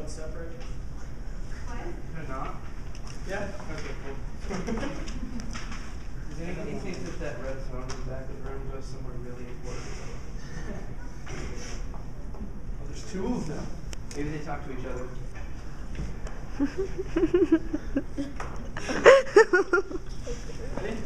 code separate? What? They're not? Yeah. Okay, cool. Does anybody think that that red zone in the back of the room goes somewhere really important? Well, there's two of them. Maybe they talk to each other. Ready?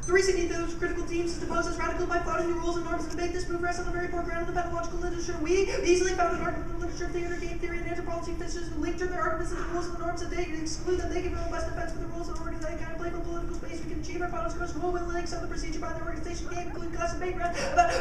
The recent ethos critical teams to depose us radical by flouting the rules and norms of debate. This move rests on the very poor ground of the pedagogical literature. We easily found an argument in the literature of theater, game theory, and anthropology physicists who linked to their arguments and the rules and the norms of debate and exclude them. They give a robust defense for the rules and order that kind of playful political space. We can achieve our opponents' most will links of the procedure by the organization game, including class debate about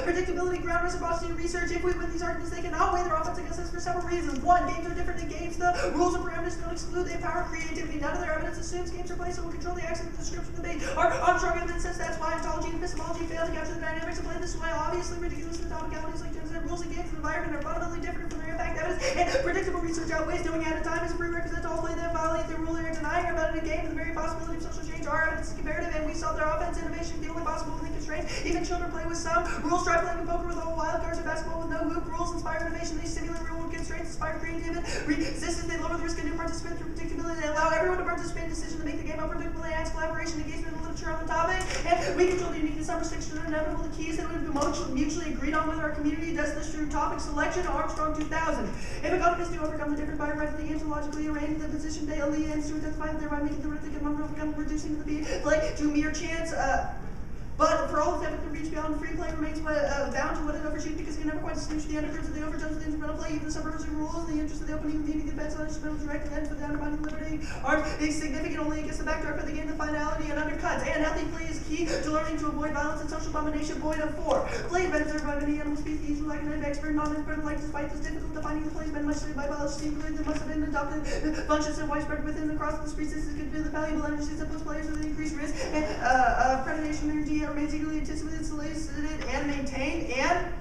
predictability, ground reciprocity, and research. If we win these arguments, they can outweigh their offense against us for several reasons. One, games are different than games. The rules and parameters don't exclude. They empower creativity. None of their evidence assumes games are played, so we'll control the accent of the description of the debate. Our Armstrong evidence says that's why ontology and epistemology fail to capture the dynamics of play this way. Obviously, ridiculous methodicalities like gender rules and games and environment are fundamentally different from their impact evidence, and predictable research outweighs doing it at a time as a prerequisite to all play that violate their rule. They're denying or about it in a game and the very possibility of social change. Our evidence is comparative, and we solve their offense innovation the only possible within constraints. Even children play with some rules. Try playing poker with all wild cards or basketball with no hoop. Rules inspire innovation. They stimulate real world constraints, inspire creativity, resistance. They lower the risk of new participants through predictability. They allow everyone to participate in decisions to make the game unpredictable. They enhance collaboration, engagement, and literature on the topic. And we control the uniqueness of restrictions and inevitable. The keys that we've mutually agreed on with our community. Does this through topic selection. Armstrong 2000. If economists do overcome the difference by writing the games and logically arranging the position daily and to identify thereby making the rhythmic and overcome reducing the play to mere chance. But for all of them, the reach beyond free play remains bound to what it overshoots because it can never quite distinguish the undercurrents of the overtones of the instrumental play, even the subversive rules, the interest of the opening, the defense on instrumental direct and for the undermining liberty are significant only against the backdrop of the game, the finality and undercuts. And healthy play is key to learning to avoid violence and social domination. Void of 4. Play is better by many animal species who like an expert, non-expert like despite this difficult defining the play has been much studied by biology. There must have been adopted functions and widespread within across the species. This could be the valuable energies that puts players with increased risk and predation energy remains eagerly anticipated, solicited, and maintained, and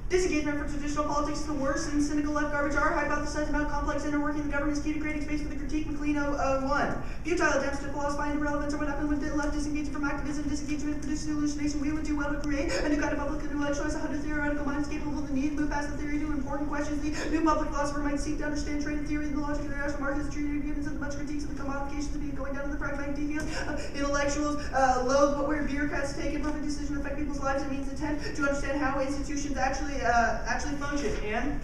disengagement from traditional politics is the worst and cynical left garbage are hypothesized about complex inner working the government is key to creating space for the critique McLean 001. Futile attempts to philosophize irrelevance are what happened with left disengagement from activism, disengagement producing hallucination. We would do well to create a new kind of public intellectual choice, 100 theoretical minds capable of the need, move past the theory to important questions. The new public philosopher might seek to understand trade theory, the logic of international markets, treaty agreements, and the much critiques of the commodifications of being going down to the pragmatic details. Intellectuals loathe but where bureaucrats take imperfect decision to affect people's lives. It means attempt to understand how institutions actually function. And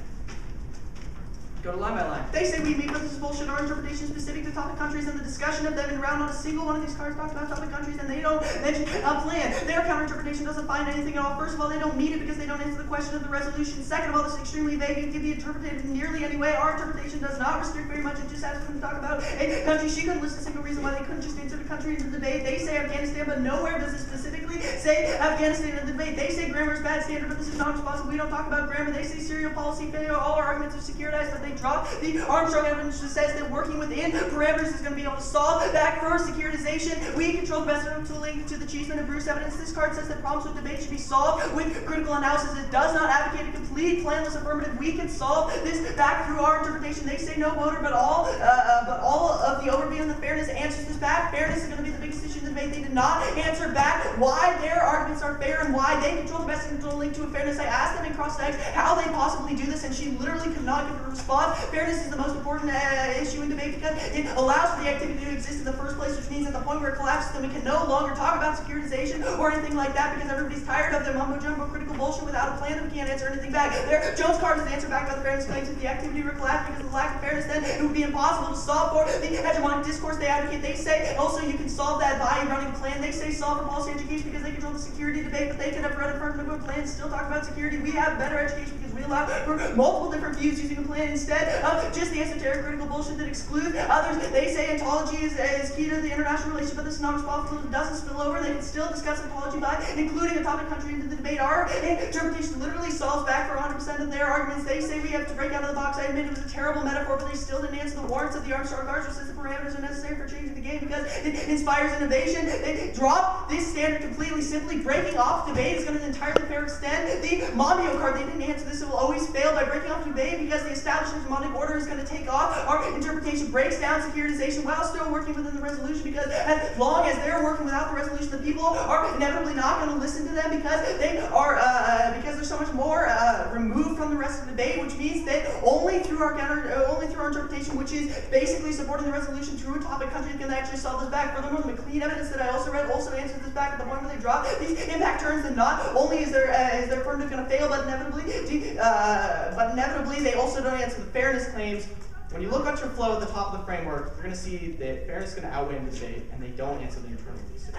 go to line by line. They say we meet, but this is bullshit. Our interpretation is specific to topic countries and the discussion of them and round on a single one of these cards talks about topic countries and they don't mention a plan. Their counter-interpretation doesn't find anything at all. First of all, they don't meet it because they don't answer the question of the resolution. Second of all, this is extremely vague and can be interpreted nearly any way. Our interpretation does not restrict very much. It just asks them to talk about a country. She couldn't list a single reason why they couldn't just answer the country in the debate. They say Afghanistan, but nowhere does it specifically say Afghanistan in the debate. They say grammar is bad standard, but this is not responsible. We don't talk about grammar. They say serial policy failure. All our arguments are securitized, but they drop the Armstrong evidence just says that working within parameters is going to be able to solve that for securitization. We control the best of tooling to the Cheeseman and Bruce evidence. This card says that problems with debate should be solved with critical analysis. It does not advocate a complete planless affirmative. We can solve this back through our interpretation. They say no voter, but all of the overview and the fairness answers this back. Fairness is going to be the biggest issue in the debate. They did not answer back why their arguments are fair and why they control the best and control link to a fairness. I asked them in cross-text how they possibly do this, and she literally could not give a response. Fairness is the most important issue in debate because it allows for the activity to exist in the first place, which means at the point where it collapses, then we can no longer talk about securitization or anything like that because everybody's tired of their mumbo-jumbo critical bullshit without a plan and we can't answer anything back. Their Jones card is the answer back by the fairness claims if the activity were collapsed because of the lack of fairness, then it would be impossible to solve for the hegemonic discourse they advocate. They say also you can solve that by running a plan. They say solve for policy education because they control the security debate, but they could have run affirmative plan and still talk about security. We have better education because we allow for multiple different views using a plan instead of just the esoteric critical bullshit that excludes others. They say ontology is key to the international relationship, but this is not responsible. It doesn't spill over. They can still discuss ontology by including a topic country into the debate. Our interpretation literally solves back for 100% of their arguments. They say we have to break out of the box. I admit it was a terrible metaphor, but they still didn't answer the warrants of the Armstrong cards, which says the parameters are necessary for changing the game because it inspires innovation. They drop this standard completely. Simply breaking off debate is going to entirely fair extend. The Mondio card, they didn't answer this. It will always fail by breaking off debate because the established established hegemonic order is going to take off. Our interpretation breaks down securitization while still working within the resolution, because as long as they're working without the resolution, the people are inevitably not going to listen to them because they are because they're so much more removed from the rest of the debate, which means that only through our interpretation, which is basically supporting the resolution through a topic country, can actually solve this back. Furthermore, the McLean evidence that I also read also answers this back at the point where they draw these impact turns, and not only is their affirmative going to fail, but inevitably they also don't answer the fairness claims. When you look at your flow at the top of the framework, you're going to see that fairness is going to outweigh the debate, and they don't answer the internal debate.